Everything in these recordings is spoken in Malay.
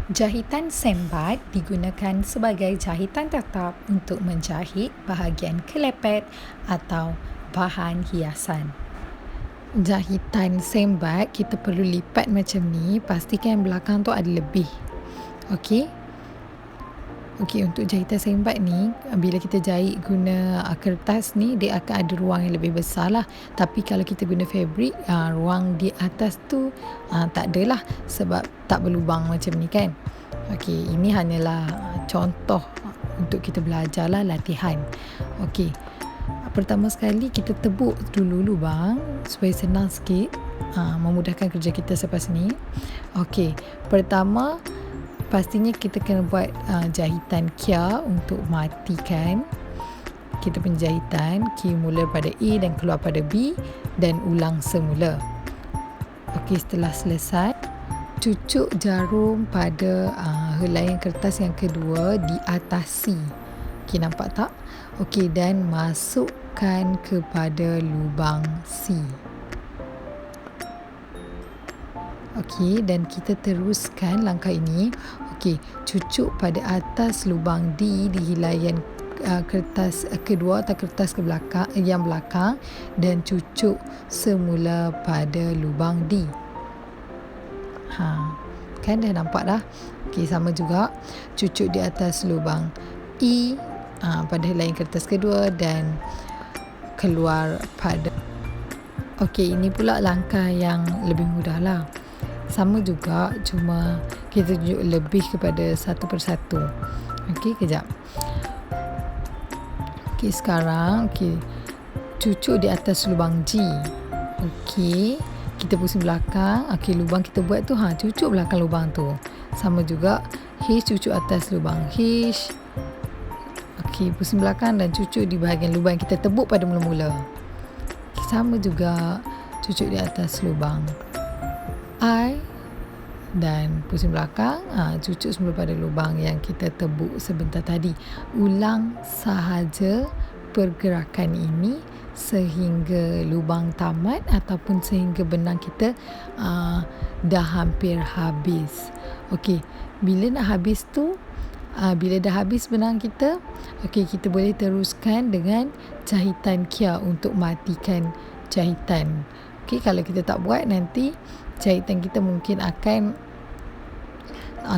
Jahitan sembat digunakan sebagai jahitan tetap untuk menjahit bahagian kelepet atau bahan hiasan. Jahitan sembat kita perlu lipat macam ni, pastikan belakang tu ada lebih. Okey. Okey, untuk jahitan sembat ni, bila kita jahit guna kertas ni, dia akan ada ruang yang lebih besar lah. Tapi kalau kita guna fabrik, ruang di atas tu tak adalah sebab tak berlubang macam ni kan. Okey, ini hanyalah contoh untuk kita belajar lah, latihan. Okey, pertama sekali kita tebuk dulu lubang supaya senang sikit, memudahkan kerja kita selepas ni. Okey, pertama pastinya kita kena buat jahitan kia untuk matikan kita punya jahitan. Mula pada A dan keluar pada B dan ulang semula. Okey, setelah selesai, cucuk jarum pada helaian kertas yang kedua di atas C. Okey, nampak tak? Okey, dan masukkan kepada lubang C. Okey, dan kita teruskan langkah ini. Okey, cucuk pada atas lubang D di helaian kertas kedua atau kertas yang belakang dan cucuk semula pada lubang D. Kan dah nampak dah. Okey, sama juga cucuk di atas lubang E pada helaian kertas kedua dan keluar pada. Okey, ini pula langkah yang lebih mudah lah. Sama juga, cuma kita tunjuk lebih kepada satu persatu. Okey, kejap. Okey, sekarang cucuk di atas lubang G. Okey, kita pusing belakang. Okey, lubang kita buat tu cucuk belakang lubang tu. Sama juga H, cucuk atas lubang H. Okey, pusing belakang dan cucuk di bahagian lubang yang kita tebuk pada mula-mula. Sama juga cucuk di atas lubang I dan pusing belakang, cucuk semula pada lubang yang kita tebuk sebentar tadi. Ulang sahaja pergerakan ini sehingga lubang tamat ataupun sehingga benang kita dah hampir habis. Okey, bila nak habis tu, bila dah habis benang kita, okey, kita boleh teruskan dengan jahitan kia untuk matikan jahitan. Okey, kalau kita tak buat, nanti jahitan kita mungkin akan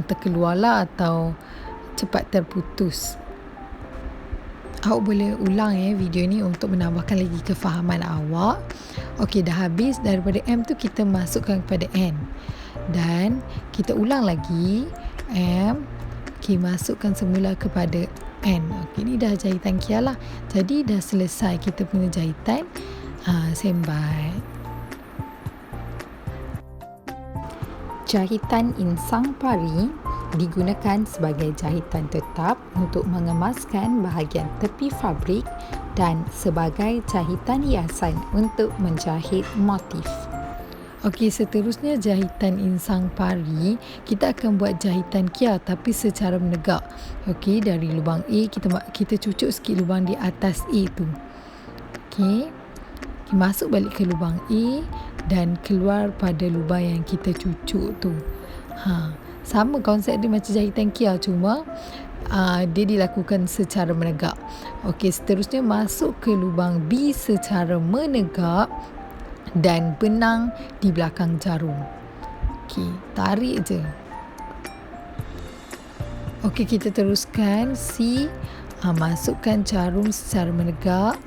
terkeluarlah atau cepat terputus. Awak boleh ulang video ni untuk menambahkan lagi kefahaman awak. Okey, dah habis daripada M tu kita masukkan kepada N. Dan kita ulang lagi M. Okey, masukkan semula kepada N. Okey, ni dah jahitan kia lah. Jadi dah selesai kita punya jahitan sembat. Jahitan insang pari digunakan sebagai jahitan tetap untuk mengemaskan bahagian tepi fabrik dan sebagai jahitan hiasan untuk menjahit motif. Okey, seterusnya jahitan insang pari, kita akan buat jahitan kia tapi secara menegak. Okey, dari lubang A kita cucuk sikit lubang di atas A tu. Okey, masuk balik ke lubang A dan keluar pada lubang yang kita cucuk tu. Sama konsep dia macam jahitan kia, cuma dia dilakukan secara menegak. Okey, seterusnya masuk ke lubang B secara menegak dan benang di belakang jarum. Okey, tarik je. Okey, kita teruskan C. Masukkan jarum secara menegak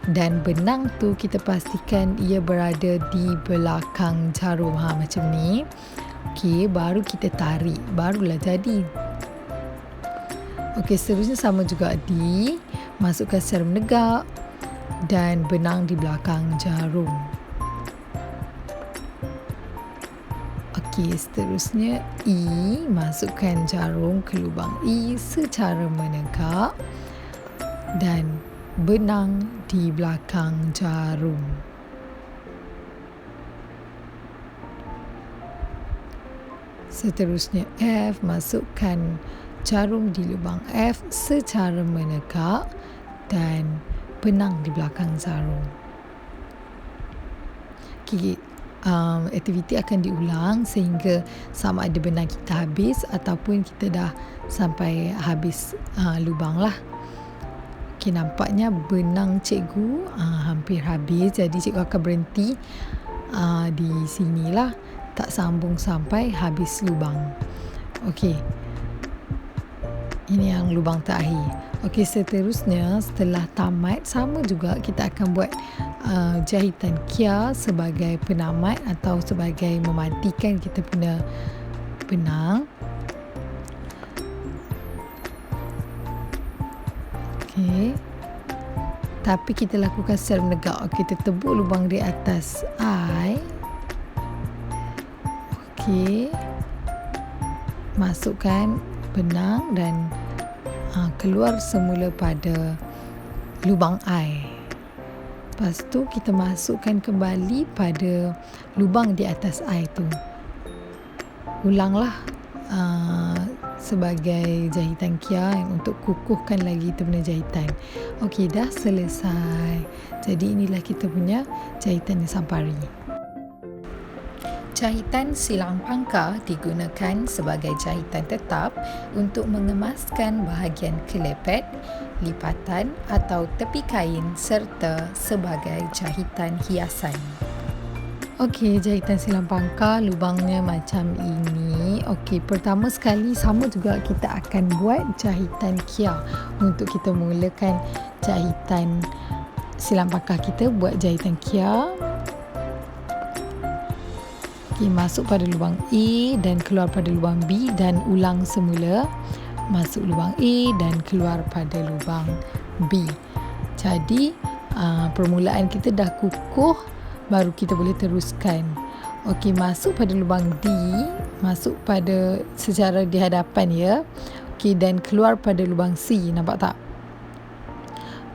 dan benang tu kita pastikan ia berada di belakang jarum. Macam ni. Okey, baru kita tarik, barulah jadi. Okey, seterusnya sama juga D. Masukkan secara menegak dan benang di belakang jarum. Okey, seterusnya E. Masukkan jarum ke lubang E secara menegak dan benang di belakang jarum. Seterusnya F, masukkan jarum di lubang F secara menegak dan benang di belakang jarum. Okay, aktiviti akan diulang sehingga sama ada benang kita habis ataupun kita dah sampai habis lubang lah. Okey, nampaknya benang cikgu hampir habis, jadi cikgu akan berhenti di sinilah, tak sambung sampai habis lubang. Okey, ini yang lubang terakhir. Okey, seterusnya setelah tamat, sama juga kita akan buat jahitan kia sebagai penamat atau sebagai mematikan kita punya benang. Okey, tapi kita lakukan secara menegak. Kita tebuk lubang di atas I. Okey, masukkan benang dan keluar semula pada lubang I. Lepas tu kita masukkan kembali pada lubang di atas I tu. Ulanglah sebagai jahitan kia untuk kukuhkan lagi kita punya jahitan. Okey, dah selesai. Jadi inilah kita punya jahitan sampari. Jahitan silang pangkar digunakan sebagai jahitan tetap untuk mengemaskan bahagian kelepet, lipatan atau tepi kain serta sebagai jahitan hiasan. Okey, jahitan silang pangkar lubangnya macam ini. Okey, pertama sekali sama juga kita akan buat jahitan kia. Untuk kita mulakan jahitan silang pangkar kita, buat jahitan kia. Okey, masuk pada lubang A dan keluar pada lubang B dan ulang semula. Masuk lubang A dan keluar pada lubang B. Jadi permulaan kita dah kukuh, baru kita boleh teruskan. Okey, masuk pada lubang D, masuk pada secara di hadapan ya. Okey, dan keluar pada lubang C, nampak tak?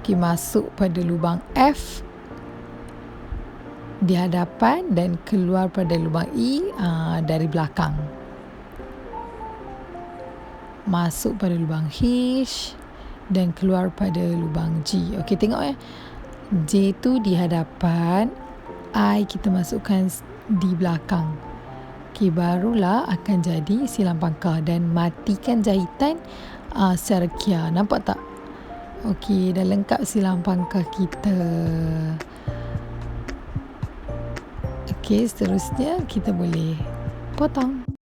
Okey, masuk pada lubang F di hadapan dan keluar pada lubang E dari belakang. Masuk pada lubang H dan keluar pada lubang G. Okey, tengok ya. J tu di hadapan, I kita masukkan di belakang. Okey, barulah akan jadi silang pangkar dan matikan jahitan secara kia. Nampak tak? Okey, dah lengkap silang pangkar kita. Okey, seterusnya kita boleh potong.